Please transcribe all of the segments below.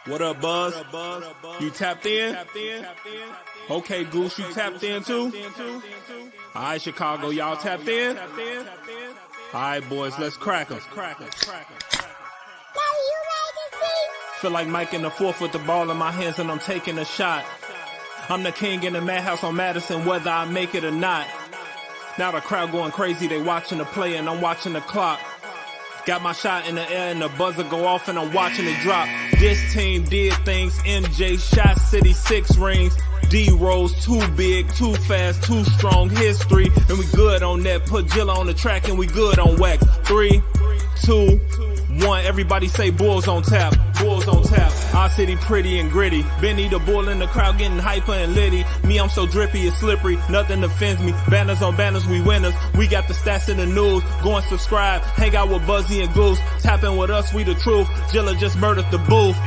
What up, Buzz? You tapped in? Okay, Goose, you tapped in too? All right, Chicago, y'all tapped in? All right, boys, let's crack 'em. Feel like Mike in the fourth with the ball in my hands and I'm taking a shot. I'm the king in the madhouse on Madison, whether I make it or not. Now the crowd going crazy, they watching the play and I'm watching the clock. Got my shot in the air and the buzzer go off and I'm watching it drop. This team did things, MJ shot City 6 rings. D-Rose too big, too fast, too strong, history. And we good on that, put Jilla on the track and we good on wax. 3, 2, 1, everybody say Bulls on tap, Bulls on tap. Our city pretty and gritty, Benny the bull in the crowd getting hyper and litty. Me, I'm so drippy, it's slippery, nothing offends me. Banners on banners, we winners, we got the stats in the news. Go and subscribe, hang out with Buzzy and Goose. Tapping with us, we the truth, Jilla just murdered the booth.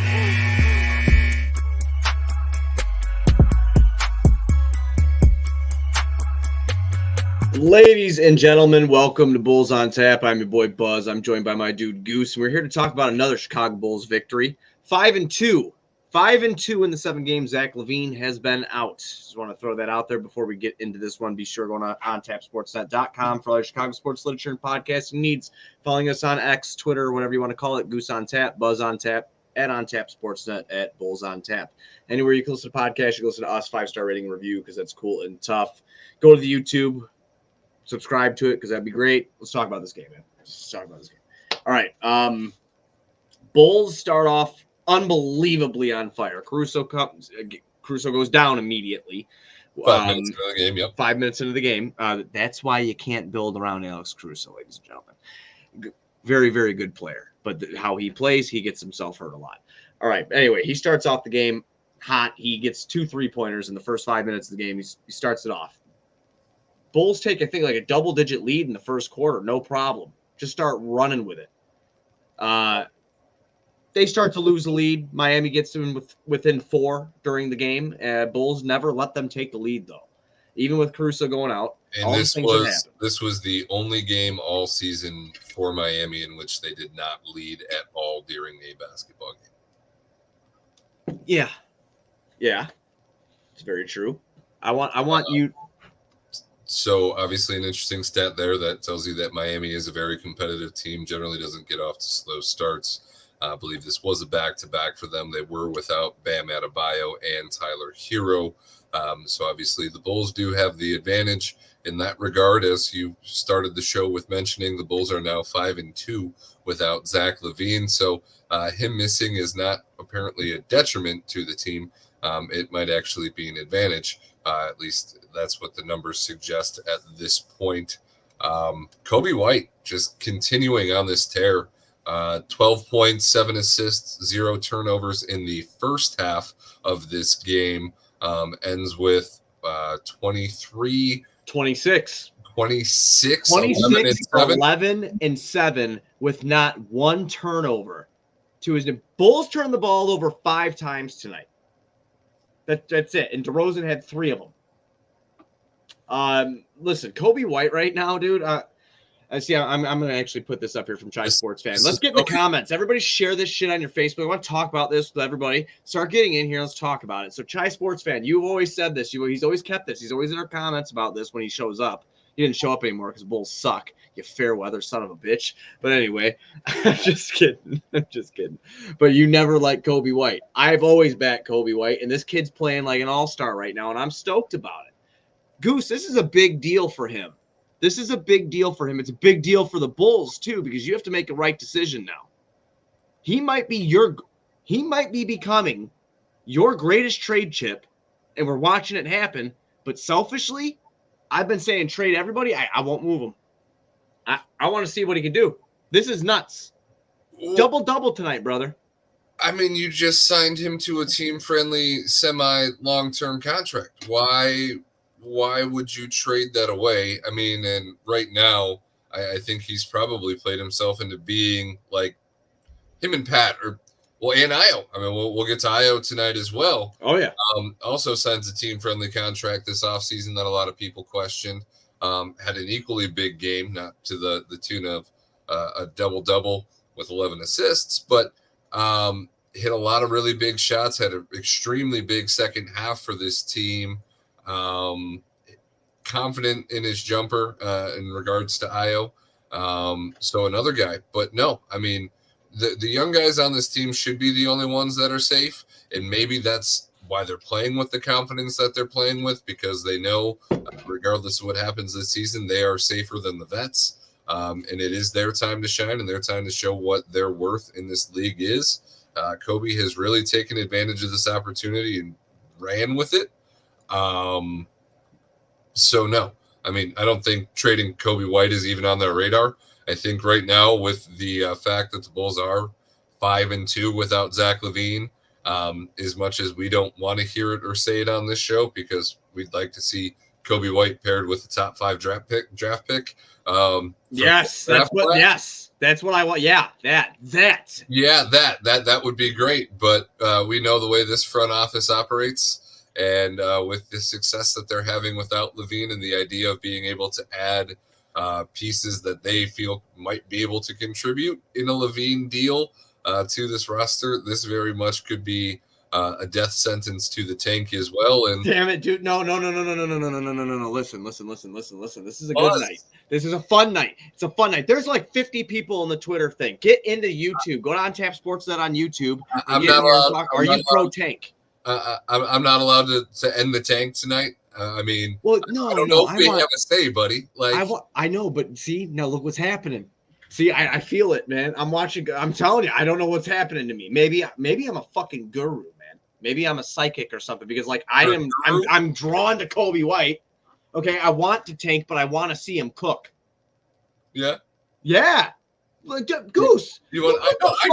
Ladies and gentlemen, welcome to Bulls on Tap. I'm your boy Buzz. I'm joined by my dude Goose, and we're here to talk about another Chicago Bulls victory. 5-2. 5-2 in the 7 games. Zach LaVine has been out. Just want to throw that out there before we get into this one. Be sure to go on OnTapSportsNet.com for all your Chicago sports literature and podcasting needs. Following us on X, Twitter, whatever you want to call it. Goose on Tap, Buzz on Tap, at OnTapSportsNet, at Bulls on Tap. Anywhere you can listen to podcasts, you can listen to us, 5-star rating and review because that's cool and tough. Go to the YouTube. Subscribe to it because that'd be great. Let's talk about this game, man. Let's talk about this game. All right. Bulls start off unbelievably on fire. Caruso goes down immediately. 5 minutes into the game, yep. 5 minutes into the game. That's why you can't build around Alex Caruso, ladies and gentlemen. Very, very good player. But how he plays, he gets himself hurt a lot. All right. Anyway, he starts off the game hot. He gets 2 3-pointers in the first 5 minutes of the game. He starts it off. Bulls take, I think, like a double-digit lead in the first quarter. No problem. Just start running with it. They start to lose the lead. Miami gets them within 4 during the game. Bulls never let them take the lead, though. Even with Caruso going out. And this was the only game all season for Miami in which they did not lead at all during a basketball game. Yeah. Yeah. It's very true. I want you... So obviously an interesting stat there that tells you that Miami is a very competitive team, generally doesn't get off to slow starts. I believe this was a back-to-back for them. They were without Bam Adebayo and Tyler Hero. So obviously the Bulls do have the advantage in that regard. As you started the show with mentioning, the Bulls are now 5-2 without Zach LaVine. So him missing is not apparently a detriment to the team. It might actually be an advantage. At least that's what the numbers suggest at this point. Coby White just continuing on this tear. 12 points, 7 assists, 0 turnovers in the first half of this game. Ends with 26, 11 and 7 with not one turnover to his name. Bulls turned the ball over 5 times tonight. That's it. And DeRozan had 3 of them. Listen, Coby White right now, dude. I'm going to actually put this up here from Chai Sports Fan. Let's get in the comments. Everybody share this shit on your Facebook. I want to talk about this with everybody. Start getting in here. Let's talk about it. So Chai Sports Fan, you've always said this. He's always kept this. He's always in our comments about this when he shows up. He didn't show up anymore because Bulls suck. You fair weather son of a bitch. But anyway, I'm just kidding. But you never liked Coby White. I've always backed Coby White, and this kid's playing like an all-star right now, and I'm stoked about it. Goose, this is a big deal for him. It's a big deal for the Bulls, too, because you have to make a right decision now. He might be becoming your greatest trade chip, and we're watching it happen. But selfishly, I've been saying trade everybody. I won't move him. I want to see what he can do. This is nuts. Double-double tonight, brother. I mean, you just signed him to a team-friendly, semi-long-term contract. Why would you trade that away? I mean, and right now, I think he's probably played himself into being like him and Pat, and Ayo. I mean, we'll get to Ayo tonight as well. Oh, yeah. Also signs a team-friendly contract this offseason that a lot of people questioned. Had an equally big game, not to the tune of a double-double with 11 assists, but hit a lot of really big shots, had an extremely big second half for this team. Confident in his jumper in regards to Io. So another guy. But no, I mean, the young guys on this team should be the only ones that are safe. And maybe that's why they're playing with the confidence that they're playing with, because they know, regardless of what happens this season, they are safer than the vets. And it is their time to shine and their time to show what their worth in this league is. Coby has really taken advantage of this opportunity and ran with it. So no, I mean, I don't think trading Coby White is even on their radar. I think right now, with the fact that the Bulls are 5-2 without Zach LaVine, as much as we don't want to hear it or say it on this show, because we'd like to see Coby White paired with the top 5 draft pick. Yes, that's what I want. Yeah, that would be great. But we know the way this front office operates. And with the success that they're having without LaVine and the idea of being able to add pieces that they feel might be able to contribute in a LaVine deal to this roster, this very much could be a death sentence to the tank as well. And damn it, dude! No! Listen! This is a good night. This is a fun night. It's a fun night. There's like 50 people in the Twitter thing. Get into YouTube. Go to On Tap Sportsnet on YouTube. I'm not allowed. Are you pro tank? I'm not allowed to end the tank tonight. I mean, well, no, I don't know if we have a say, buddy. Like, I know, but see, now look what's happening. See, I feel it, man. I'm watching. I'm telling you, I don't know what's happening to me. Maybe I'm a fucking guru, man. Maybe I'm a psychic or something, because like I'm drawn to Coby White. Okay, I want to tank, but I want to see him cook. Yeah. Like, Goose. I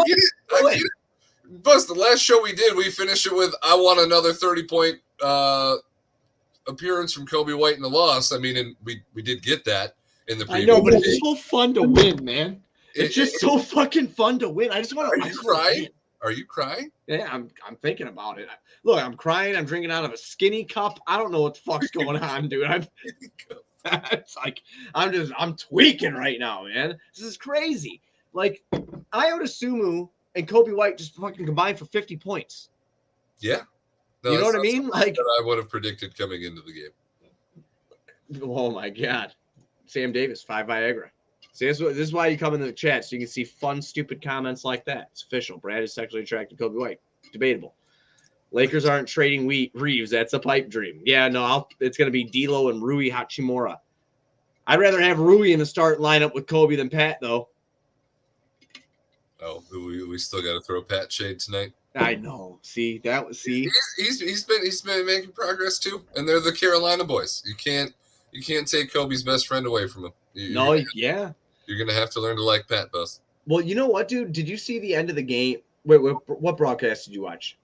get it. I get it. Buzz, the last show we did, we finished it with, I want another 30-point appearance from Coby White in the loss. I mean, and we did get that in the preview. I know, but it's so fun to win, man. It's just so fucking fun to win. I just want to. Are you crying? Are you crying? Yeah, I'm thinking about it. Look, I'm crying. I'm drinking out of a skinny cup. I don't know what the fuck's going on, dude. It's like I'm tweaking right now, man. This is crazy. Like, Io DeSumo and Coby White just fucking combined for 50 points. Yeah. No, you know what I mean? Like, that I would have predicted coming into the game. Oh my God. Sam Davis, 5 Viagra. See, this is why you come into the chat, so you can see fun, stupid comments like that. It's official. Brad is sexually attracted to Coby White. Debatable. Lakers aren't trading Reeves. That's a pipe dream. Yeah, no, it's going to be D'Lo and Rui Hachimura. I'd rather have Rui in the start lineup with Coby than Pat, though. Oh, we still got to throw Pat shade tonight. I know. See, that was he's been making progress too, and they're the Carolina boys. You can't take Kobe's best friend away from him. You're gonna have to learn to like Pat, Bus. Well, you know what, dude? Did you see the end of the game? Wait, what broadcast did you watch?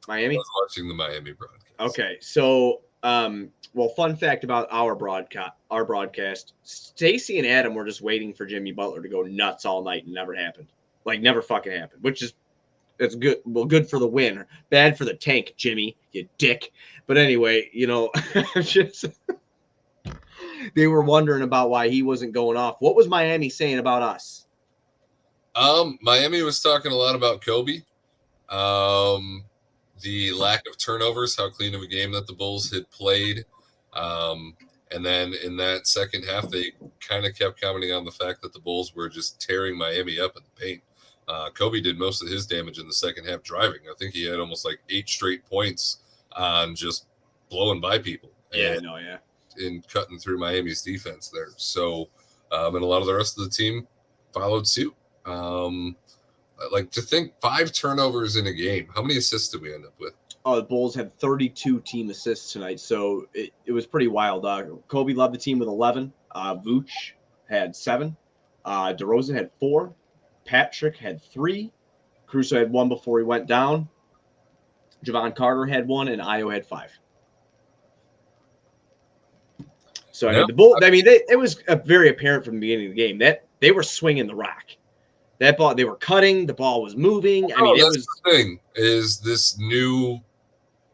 Miami? I was watching the Miami broadcast. Okay, so well, fun fact about our broadcast: Stacy and Adam were just waiting for Jimmy Butler to go nuts all night, and never happened. Like, never fucking happened, which is it's good. Well, good for the win, bad for the tank, Jimmy, you dick. But anyway, you know, just they were wondering about why he wasn't going off. What was Miami saying about us? Miami was talking a lot about Coby. The lack of turnovers, how clean of a game that the Bulls had played. And then in that second half, they kind of kept commenting on the fact that the Bulls were just tearing Miami up in the paint. Coby did most of his damage in the second half driving. I think he had almost like 8 straight points on just blowing by people. And cutting through Miami's defense there. So, and a lot of the rest of the team followed suit. Like, to think 5 turnovers in a game. How many assists did we end up with? The Bulls had 32 team assists tonight, so it was pretty wild. Coby led the team with 11. Vooch had 7. DeRozan had 4. Patrick had 3. Caruso had 1 before he went down. Javon Carter had 1, and Io had 5. So I mean, the Bulls. I mean, it was very apparent from the beginning of the game that they were swinging the rock. That ball, they were cutting. The ball was moving. I mean, the thing is this new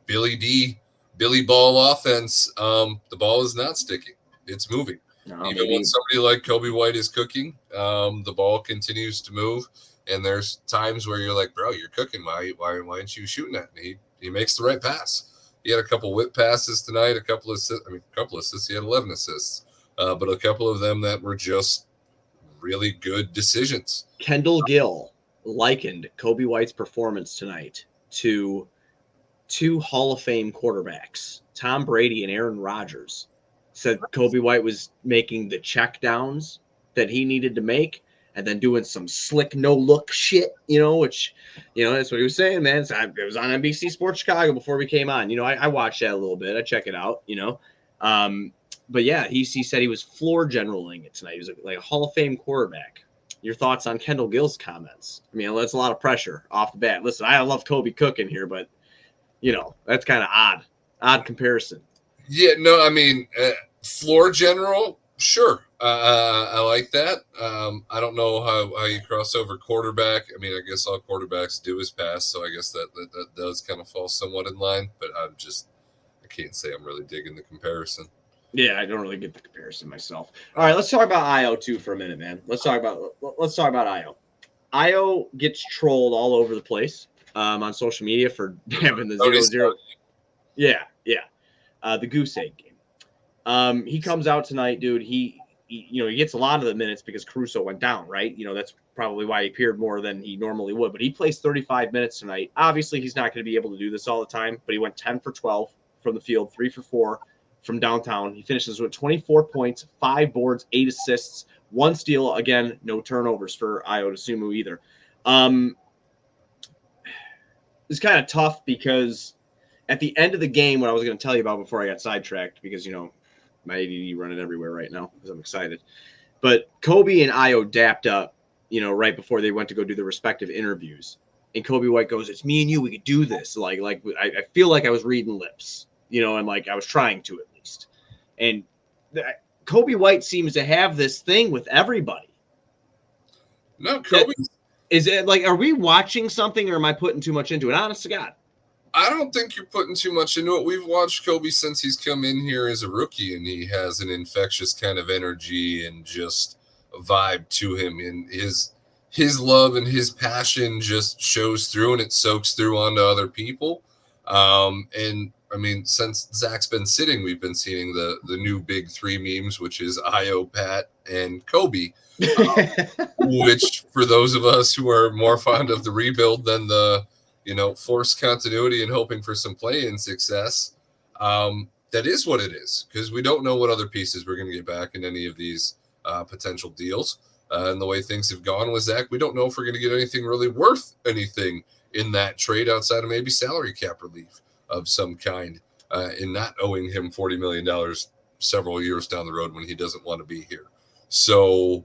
Billy Ball offense. The ball is not sticking; it's moving. Even when somebody like Coby White is cooking, the ball continues to move. And there's times where you're like, bro, you're cooking. Why aren't you shooting that? And he makes the right pass. He had a couple whip passes tonight, a couple assists. He had 11 assists, but a couple of them that were just really good decisions. Kendall Gill likened Coby White's performance tonight to two Hall of Fame quarterbacks, Tom Brady and Aaron Rodgers. Said Coby White was making the check downs that he needed to make and then doing some slick no-look shit, which, that's what he was saying, man. So it was on NBC Sports Chicago before we came on. I watched that a little bit. I check it out, But, yeah, he said he was floor generaling it tonight. He was like a Hall of Fame quarterback. Your thoughts on Kendall Gill's comments? I mean, that's a lot of pressure off the bat. Listen, I love Coby cooking here, but, that's kind of odd comparison. Yeah, no, I mean, floor general, sure. I like that. I don't know how you cross over quarterback. I mean, I guess all quarterbacks do is pass, so I guess that does kind of fall somewhat in line. But I can't say I'm really digging the comparison. Yeah, I don't really get the comparison myself. All right, let's talk about Io too for a minute, man. Let's talk about Io. Io gets trolled all over the place on social media for having the 0-0. Yeah. The Goose Egg game. He comes out tonight, dude. He gets a lot of the minutes because Caruso went down, right? That's probably why he appeared more than he normally would. But he plays 35 minutes tonight. Obviously, he's not going to be able to do this all the time, but he went 10 for 12 from the field, 3 for 4 from downtown. He finishes with 24 points, 5 boards, 8 assists, 1 steal. Again, no turnovers for Io DeSumo either. It's kind of tough because at the end of the game, what I was going to tell you about before I got sidetracked, because, my ADD running everywhere right now because I'm excited. But Coby and Io dapped up, right before they went to go do their respective interviews. And Coby White goes, "It's me and you. We could do this." Like I feel like I was reading lips, and like I was trying to at least. And Coby White seems to have this thing with everybody. No, Coby. Is it like, are we watching something or am I putting too much into it? Honest to God. I don't think you're putting too much into it. We've watched Coby since he's come in here as a rookie, and he has an infectious kind of energy and just a vibe to him. And his love and his passion just shows through, and it soaks through onto other people. And I mean, since Zach's been sitting, we've been seeing the new big 3 memes, which is Io, Pat, and Coby. Which, for those of us who are more fond of the rebuild than the forced continuity and hoping for some play-in success, that is what it is, because we don't know what other pieces we're going to get back in any of these potential deals. And the way things have gone with Zach, we don't know if we're going to get anything really worth anything in that trade outside of maybe salary cap relief of some kind, in not owing him $40 million several years down the road when he doesn't want to be here. So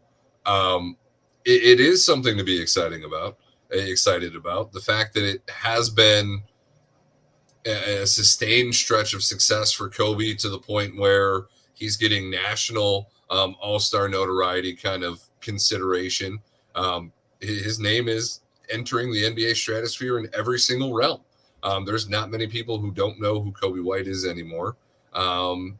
it is something to be excited about. The fact that it has been a sustained stretch of success for Coby to the point where he's getting national all-star notoriety kind of consideration. His name is entering the NBA stratosphere in every single realm. There's not many people who don't know who Coby White is anymore. And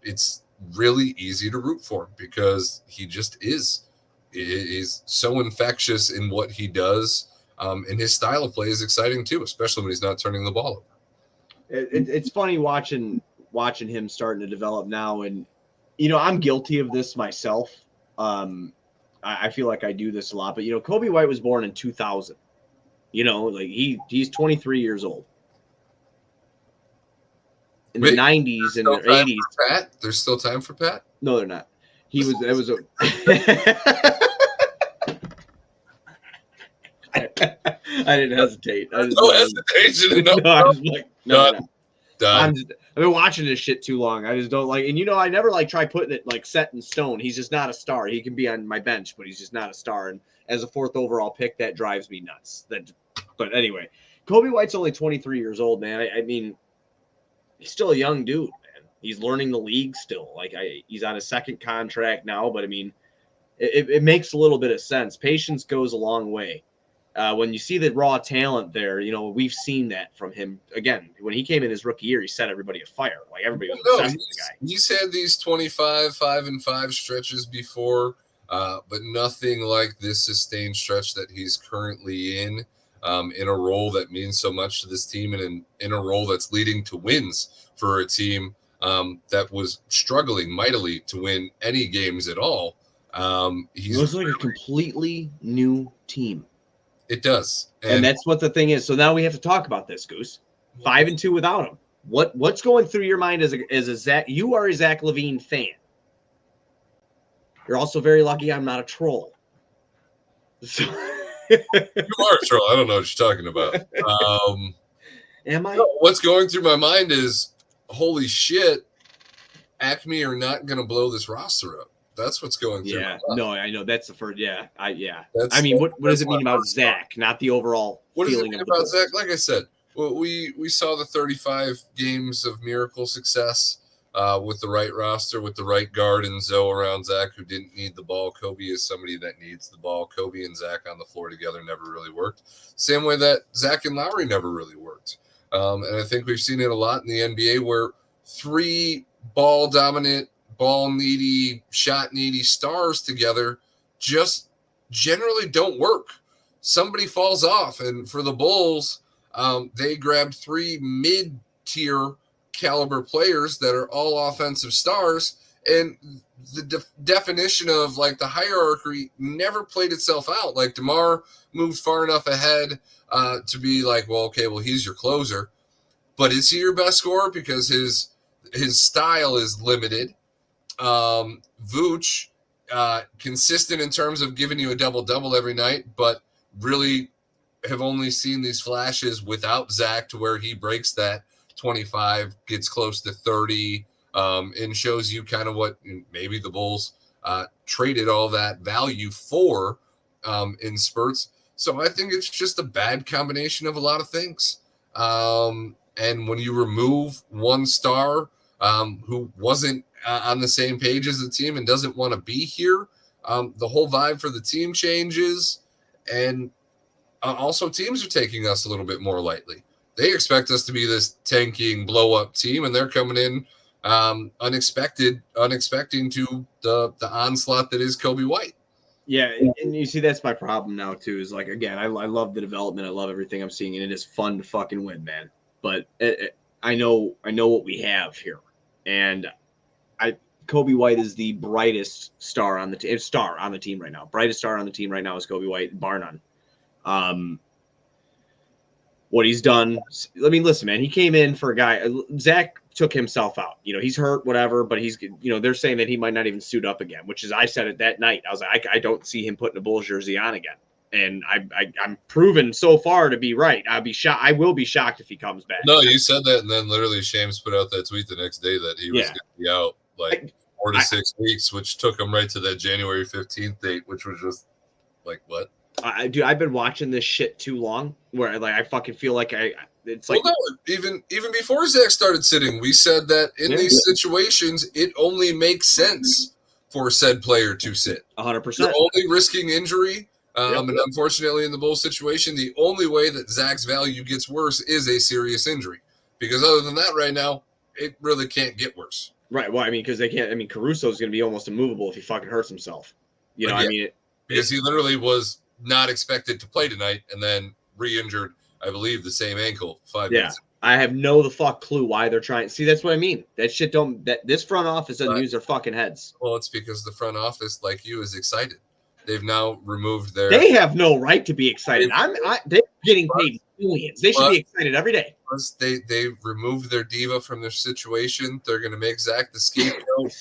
it's really easy to root for him because he just is. He's so infectious in what he does, and his style of play is exciting too, especially when he's not turning the ball over. It's funny watching him starting to develop now, and I'm guilty of this myself. I feel like I do this a lot, but Coby White was born in 2000. Like he's 23 years old. In the 90s and the 80s. Pat, there's still time for Pat? No, they're not. I didn't hesitate. No hesitation. No, I was like, no. Done. I've been watching this shit too long. I just don't like, and I never like try putting it like set in stone. He's just not a star. He can be on my bench, but he's just not a star. And as a 4th overall pick, that drives me nuts. But anyway, Coby White's only 23 years old, man. I mean, he's still a young dude, man. He's learning the league still. Like he's on his 2nd contract now, but I mean, it makes a little bit of sense. Patience goes a long way. When you see the raw talent there, we've seen that from him. Again, when he came in his rookie year, he set everybody afire. Like everybody was obsessed with the guy. He's had these 25, 5-5 stretches before. but nothing like this sustained stretch that he's currently in a role that means so much to this team, and in a role that's leading to wins for a team that was struggling mightily to win any games at all. It looks like a completely new team. It does. And that's what the thing is. So now we have to talk about this, Goose. 5-2 without him. What's going through your mind as a Zach? You are a Zach LaVine fan. You're also very lucky I'm not a troll. So you are a troll. I don't know what you're talking about. Am I? No, what's going through my mind is, holy shit, Acme are not going to blow this roster up. That's what's going through. Yeah, no, I know that's the first. Yeah, I mean, what does it mean about Zach? Not the overall what feeling does it mean of about Zach? Like I said, well, we saw the 35 games of miracle success with the right roster, with the right guard and Zoe around Zach, who didn't need the ball. Coby is somebody that needs the ball. Coby and Zach on the floor together never really worked. Same way that Zach and Lowry never really worked. And I think we've seen it a lot in the NBA where 3 ball-dominant, ball-needy, shot-needy stars together just generally don't work. Somebody falls off. And for the Bulls, they grabbed 3 mid-tier caliber players that are all offensive stars. And the definition of like the hierarchy never played itself out. Like DeMar moved far enough ahead to be like, well, okay, well, he's your closer. But is he your best scorer? Because his style is limited. Vooch, consistent in terms of giving you a double-double every night, but really have only seen these flashes without Zach to where he breaks that 25, gets close to 30, and shows you kind of what maybe the Bulls traded all that value for in spurts. So I think it's just a bad combination of a lot of things. And when you remove one star who wasn't on the same page as the team and doesn't want to be here, the whole vibe for the team changes. And also teams are taking us a little bit more lightly. They expect us to be this tanking blow-up team, and they're coming in unexpecting to the onslaught that is Coby White. Yeah, and you see that's my problem now too. Is like, again, I love the development, I love everything I'm seeing, and it is fun to fucking win, man. But I know what we have here, and Coby White is the brightest star on the team right now. Brightest star on the team right now is Coby White, bar none. What he's done. I mean, listen, man, he came in for a guy. Zach took himself out. You know, he's hurt, whatever, but he's, they're saying that he might not even suit up again, which is, I said it that night. I was like, I don't see him putting a Bulls jersey on again. And I'm proven so far to be right. I'll be shocked. I will be shocked if he comes back. No, you said that, and then literally Shams put out that tweet the next day that he was going to be out like 4 to 6 weeks, which took him right to that January 15th date, which was just like, what? Dude, I've been watching this shit too long. Where like I fucking feel like it's like, well, no, even before Zach started sitting, we said that in these situations, it only makes sense for said player to sit. 100%. You're only risking injury. And unfortunately, in the Bulls situation, the only way that Zach's value gets worse is a serious injury. Because other than that, right now, it really can't get worse. Right. Well, I mean, because they can't. I mean, Caruso's going to be almost immovable if he fucking hurts himself. You know, I mean, because he literally was not expected to play tonight, and then re-injured, I believe, the same ankle 5 minutes ago. I have no the fuck clue why they're trying. See, that's what I mean. That shit don't. That this front office doesn't use their fucking heads. Well, it's because the front office, like you, is excited. They've now removed their. They have no right to be excited. They're getting paid millions. They should be excited every day. They removed their diva from their situation. They're going to make Zach the scapegoat.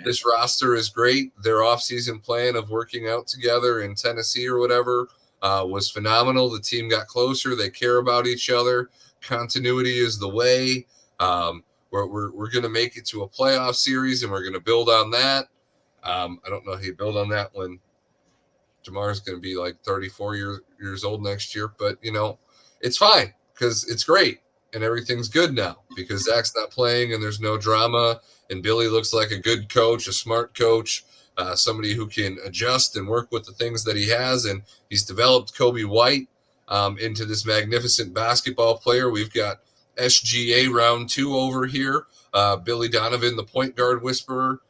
This roster is great. Their offseason plan of working out together in Tennessee or whatever was phenomenal. The team got closer. They care about each other. Continuity is the way. We're going to make it to a playoff series, and we're going to build on that. I don't know how you build on that when DeMar's going to be like 34 years old next year, but it's fine because it's great and everything's good now because Zach's not playing and there's no drama, and Billy looks like a good coach, a smart coach, somebody who can adjust and work with the things that he has, and he's developed Coby White into this magnificent basketball player. We've got SGA round 2 over here, Billy Donovan, the point guard whisperer.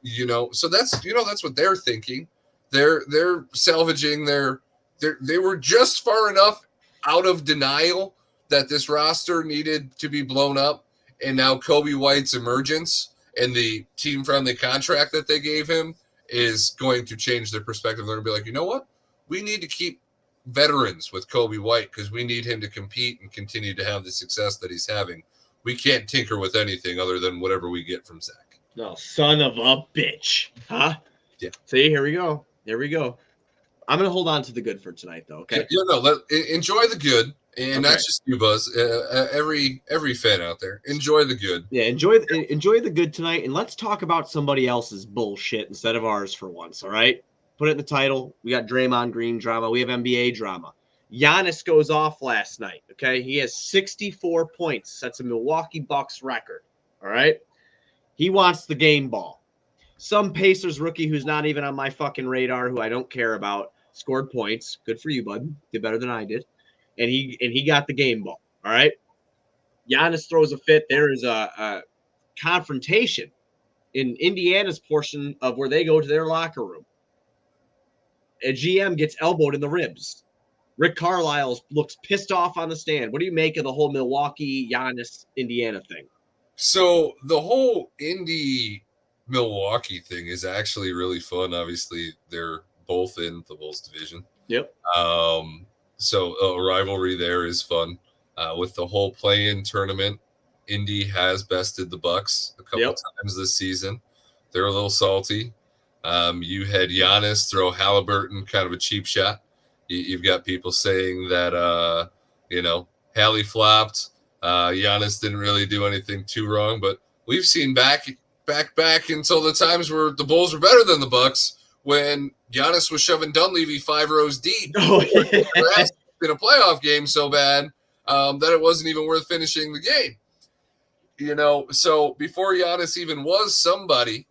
So that's what they're thinking. They're salvaging they were just far enough out of denial that this roster needed to be blown up, and now Coby White's emergence and the team-friendly contract that they gave him is going to change their perspective. They're going to be like, you know what? We need to keep veterans with Coby White because we need him to compete and continue to have the success that he's having. We can't tinker with anything other than whatever we get from Zach. No, son of a bitch. Huh? Yeah. See, here we go. I'm going to hold on to the good for tonight, though, okay? Enjoy the good. And that's just you, Buzz. Every fan out there, enjoy the good. Yeah, enjoy the good tonight, and let's talk about somebody else's bullshit instead of ours for once, all right? Put it in the title. We got Draymond Green drama. We have NBA drama. Giannis goes off last night, okay? He has 64 points. That's a Milwaukee Bucks record, all right? He wants the game ball. Some Pacers rookie who's not even on my fucking radar, who I don't care about, scored points. Good for you, bud. Did better than I did. And he got the game ball, all right? Giannis throws a fit. There is a confrontation in Indiana's portion of where they go to their locker room. A GM gets elbowed in the ribs. Rick Carlisle looks pissed off on the stand. What do you make of the whole Milwaukee, Giannis, Indiana thing? So the whole Indy-Milwaukee thing is actually really fun. Obviously, they're both in the Bulls division. Yep. So a rivalry there is fun. With the whole play-in tournament, Indy has bested the Bucks a couple times this season. They're a little salty. You had Giannis throw Halliburton kind of a cheap shot. You've got people saying that, Hallie flopped. Giannis didn't really do anything too wrong. But we've seen back until the times where the Bulls were better than the Bucks when Giannis was shoving Dunleavy 5 rows deep in a playoff game so bad that it wasn't even worth finishing the game. So before Giannis even was somebody,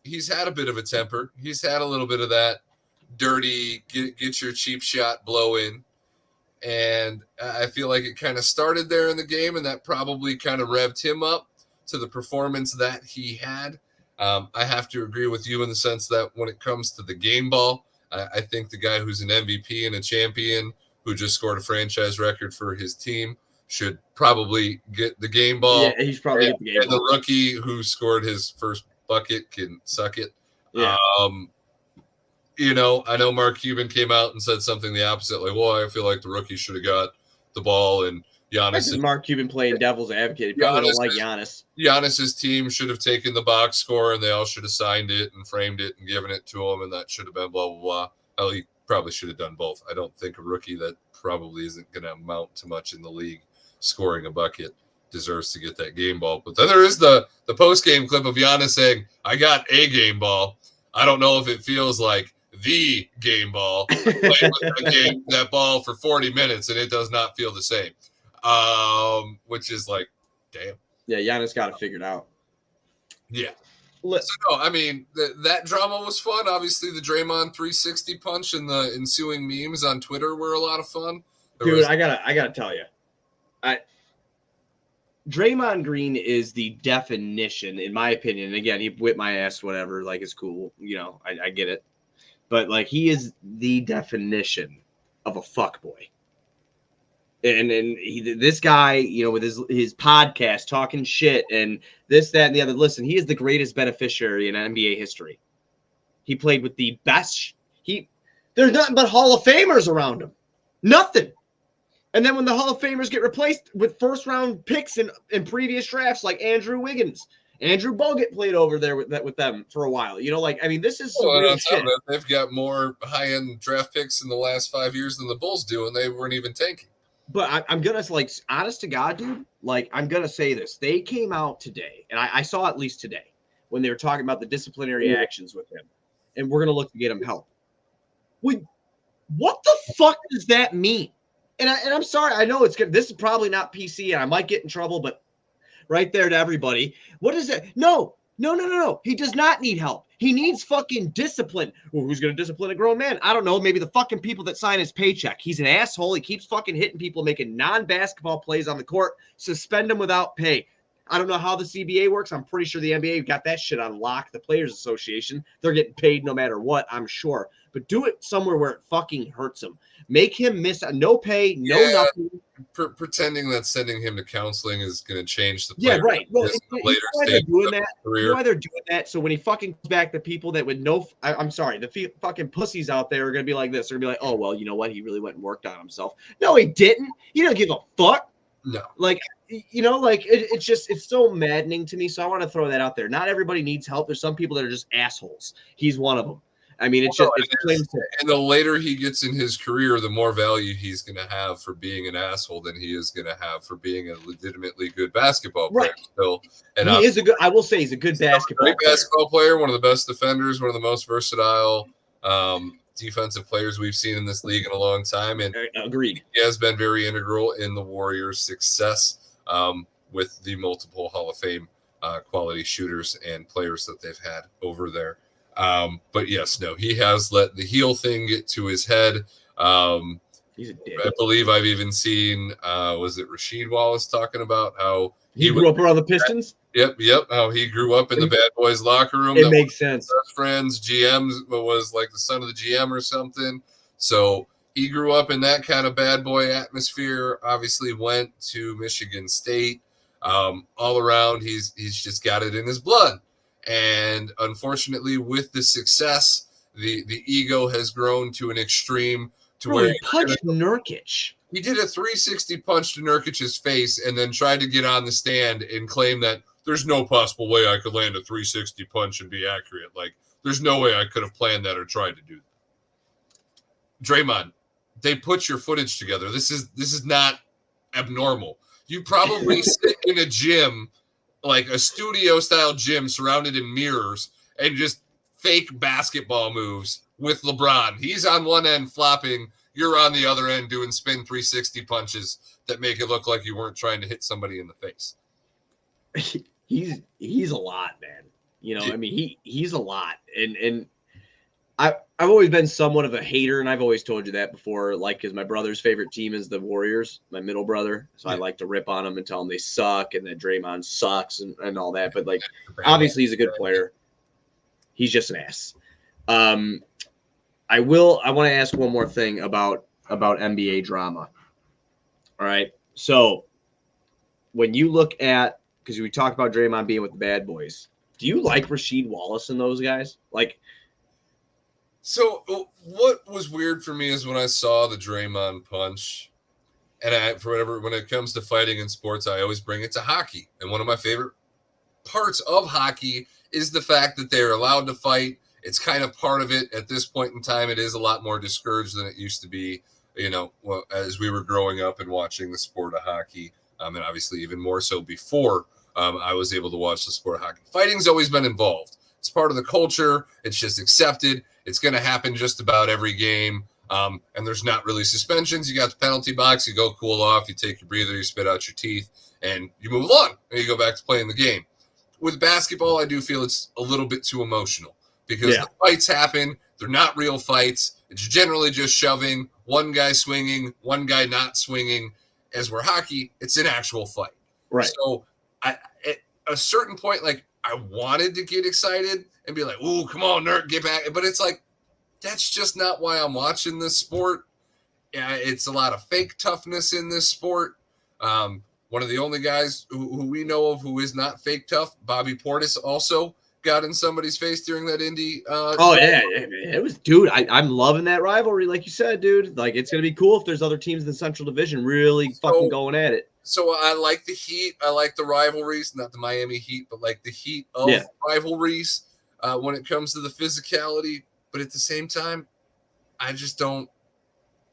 he's had a bit of a temper. He's had a little bit of that dirty, get your cheap shot blow in. And I feel like it kind of started there in the game, and that probably kind of revved him up to the performance that he had. I have to agree with you in the sense that when it comes to the game ball, I think the guy who's an MVP and a champion who just scored a franchise record for his team should probably get the game ball. Yeah, he's probably get the game ball. And the rookie who scored his first bucket can suck it. Yeah. I know Mark Cuban came out and said something the opposite, like, well, I feel like the rookie should have got the ball, and Giannis. Mark Cuban playing devil's advocate. He probably don't like Giannis. Giannis's team should have taken the box score, and they all should have signed it and framed it and given it to him, and that should have been blah, blah, blah. Well, he probably should have done both. I don't think a rookie that probably isn't going to amount to much in the league scoring a bucket deserves to get that game ball. But then there is the post-game clip of Giannis saying, I got a game ball. I don't know if it feels like the game ball. Playing with that ball for 40 minutes, and it does not feel the same. Which is like, damn. Yeah, Giannis got it figured out. Yeah. So, no, I mean, that drama was fun. Obviously, the Draymond 360 punch and the ensuing memes on Twitter were a lot of fun. I gotta tell you, Draymond Green is the definition, in my opinion. And again, he whipped my ass, whatever. Like, it's cool. I get it. But, like, he is the definition of a fuckboy. And this guy, with his podcast talking shit and this, that, and the other. Listen, he is the greatest beneficiary in NBA history. He played with the best. There's nothing but Hall of Famers around him. Nothing. And then when the Hall of Famers get replaced with first-round picks in previous drafts, like Andrew Wiggins, Andrew Bogut played over there with them for a while. This is some real shit. They've got more high-end draft picks in the last 5 years than the Bulls do, and they weren't even tanking. But I'm going to, honest to God, dude, I'm going to say this. They came out today, and I saw at least today, when they were talking about the disciplinary actions with him, and we're going to look to get him help. What the fuck does that mean? And I'm sorry, I know this is probably not PC, and I might get in trouble, but right there to everybody, what is it? No. He does not need help. He needs fucking discipline. Well, who's going to discipline a grown man? I don't know. Maybe the fucking people that sign his paycheck. He's an asshole. He keeps fucking hitting people, making non-basketball plays on the court. Suspend him without pay. I don't know how the CBA works. I'm pretty sure the NBA got that shit on lock. The Players Association, they're getting paid no matter what, I'm sure. But do it somewhere where it fucking hurts him. Make him miss no pay, no nothing. Pretending that sending him to counseling is going to change the Yeah, player. right. Well, later why they're doing that? Career. You know why they're doing that? So when he fucking comes back, the people that would know, I'm sorry, the fucking pussies out there are going to be like this. They're going to be like, oh, well, you know what? He really went and worked on himself. No, he didn't. He didn't give a fuck. No. Like, you know, like it's so maddening to me. So I want to throw that out there. Not everybody needs help. There's some people that are just assholes. He's one of them. I mean, it's and the later he gets in his career, the more value he's going to have for being an asshole than he is going to have for being a legitimately good basketball player. Right. Still, and he is a good. I will say he's a good basketball player. One of the best defenders, one of the most versatile defensive players we've seen in this league in a long time. And agreed, he has been very integral in the Warriors' success with the multiple Hall of Fame quality shooters and players that they've had over there. But yes, no, he has let the heel thing get to his head. He's a dick. I believe I've even seen, was it Rasheed Wallace talking about how he grew up around the Pistons? Yep. How he grew up in the Bad Boys locker room. It makes sense. Best friends, GMs was like the son of the GM or something. So he grew up in that kind of bad boy atmosphere. Obviously went to Michigan State. All around, he's just got it in his blood. And unfortunately, with the success, the ego has grown to an extreme to where he punched Nurkic. He did a 360 punch to Nurkic's face and then tried to get on the stand and claim that there's no possible way I could land a 360 punch and be accurate. Like, there's no way I could have planned that or tried to do that. Draymond, they put your footage together. This is not abnormal. You probably sit in a gym, like a studio-style gym surrounded in mirrors, and just fake basketball moves with LeBron. He's on one end flopping. You're on the other end doing spin 360 punches that make it look like you weren't trying to hit somebody in the face. He's a lot, man. You know, I mean, he's a lot. And I've always been somewhat of a hater, and I've always told you that before, like, because my brother's favorite team is the Warriors, my middle brother. So I like to rip on them and tell them they suck and that Draymond sucks and all that. But, like, obviously he's a good player. He's just an ass. I want to ask one more thing about NBA drama. All right. So when you look at, because we talked about Draymond being with the bad boys, do you like Rasheed Wallace and those guys? Like, so what was weird for me is when I saw the Draymond punch, and when it comes to fighting in sports, I always bring it to hockey. And one of my favorite parts of hockey is the fact that they're allowed to fight. It's kind of part of it at this point in time. It is a lot more discouraged than it used to be, you know, as we were growing up and watching the sport of hockey. And obviously even more so before I was able to watch the sport of hockey. Fighting's always been involved. It's part of the culture. It's just accepted. It's going to happen just about every game. And there's not really suspensions. You got the penalty box. You go cool off. You take your breather. You spit out your teeth. And you move along. And you go back to playing the game. With basketball, I do feel it's a little bit too emotional. Because the fights happen. They're not real fights. It's generally just shoving, one guy swinging, one guy not swinging. As we're hockey, it's an actual fight. Right. So at a certain point, like, I wanted to get excited and be like, ooh, come on, nerd, get back. But it's like, that's just not why I'm watching this sport. Yeah, it's a lot of fake toughness in this sport. One of the only guys who we know of who is not fake tough, Bobby Portis, also got in somebody's face during that Indy. It was, dude. I'm loving that rivalry, like you said, dude. Like, it's gonna be cool if there's other teams in the Central Division really fucking going at it. So I like the Heat. I like the rivalries, not the Miami Heat, but like the Heat of rivalries when it comes to the physicality. But at the same time, I just don't.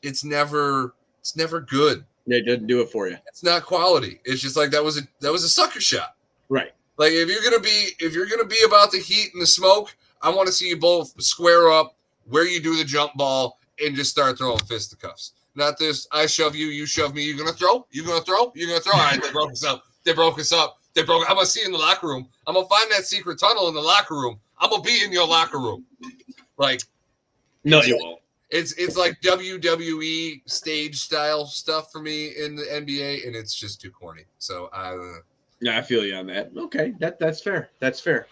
It's never good. Yeah, it doesn't do it for you. It's not quality. It's just like that was a sucker shot. Right. Like, if you're gonna be about the heat and the smoke, I want to see you both square up where you do the jump ball and just start throwing fisticuffs. Not this, I shove you, you shove me. You're gonna throw. You're gonna throw. You're gonna throw. All right, they broke us up. I'm gonna see you in the locker room. I'm gonna find that secret tunnel in the locker room. I'm gonna be in your locker room. Like, no, you won't. It's like WWE stage style stuff for me in the NBA, and it's just too corny. So Yeah, I feel you on that. Okay, that's fair. That's fair.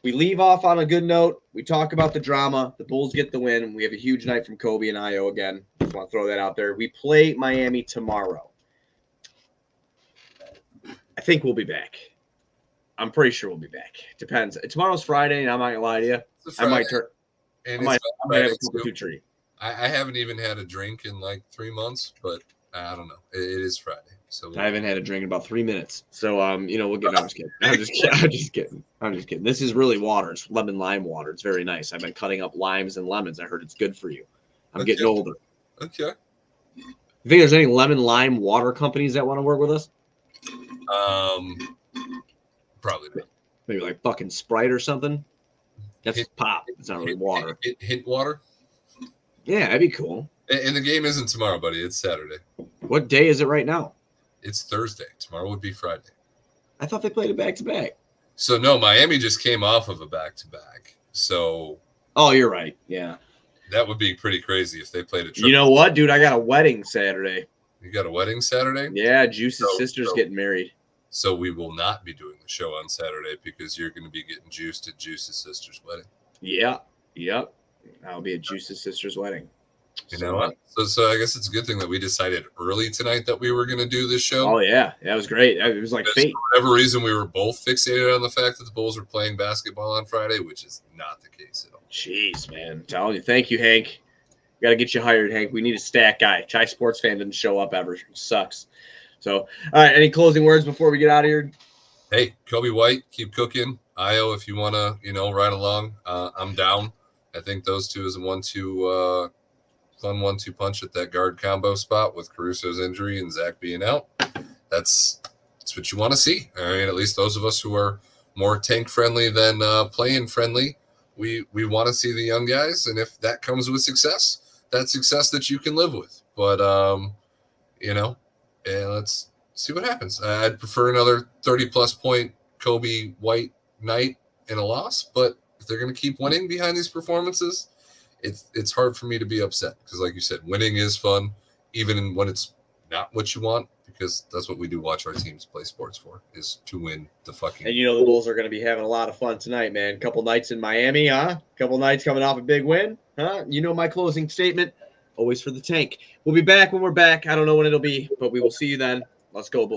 We leave off on a good note. We talk about the drama. The Bulls get the win. We have a huge night from Coby and Io again. Just want to throw that out there. We play Miami tomorrow. I think we'll be back. I'm pretty sure we'll be back. Depends. Tomorrow's Friday, and I'm not gonna lie to you. I might turn. And I might have a couple two treat. I haven't even had a drink in like 3 months, but I don't know. It is Friday, so I haven't had a drink in about 3 minutes. So we'll get. No, I'm just kidding. I'm just kidding. This is really water. It's lemon lime water. It's very nice. I've been cutting up limes and lemons. I heard it's good for you. I'm getting older. Okay. You think there's any lemon lime water companies that want to work with us? Probably not. Maybe like fucking Sprite or something. That's pop. It's not really water. Hint water. Yeah, that'd be cool. And the game isn't tomorrow, buddy. It's Saturday. What day is it right now? It's Thursday. Tomorrow would be Friday. I thought they played it back to back. So no, Miami just came off of a back-to-back. So. Oh, you're right. Yeah. That would be pretty crazy if they played a triple. You know what, dude? I got a wedding Saturday. You got a wedding Saturday? Yeah, Juice's sister's getting married. So we will not be doing the show on Saturday because you're going to be getting juiced at Juice's sister's wedding. Yeah. Yep. I'll be at Juice's sister's wedding. You know what? So I guess it's a good thing that we decided early tonight that we were going to do this show. Oh, yeah. That was great. It was like fate. For whatever reason, we were both fixated on the fact that the Bulls were playing basketball on Friday, which is not the case at all. Jeez, man. I'm telling you. Thank you, Hank. Got to get you hired, Hank. We need a stat guy. Chai Sports Fan didn't show up ever. It sucks. So, all right. Any closing words before we get out of here? Hey, Coby White, keep cooking. Io, if you want to, ride along, I'm down. I think those two is a fun 1-2 punch at that guard combo spot with Caruso's injury and Zach being out. That's what you want to see. I mean, at least those of us who are more tank friendly than playing friendly, we want to see the young guys. And if that comes with success, that's success that you can live with. But, let's see what happens. I'd prefer another 30-plus point Coby White night and a loss. But if they're going to keep winning behind these performances, it's hard for me to be upset because, like you said, winning is fun, even when it's not what you want, because that's what we do watch our teams play sports for, is to win the fucking. And the Bulls are going to be having a lot of fun tonight, man. Couple nights in Miami, huh? Couple nights coming off a big win, huh? My closing statement, always for the tank. We'll be back when we're back. I don't know when it'll be, but we will see you then. Let's go, Bulls.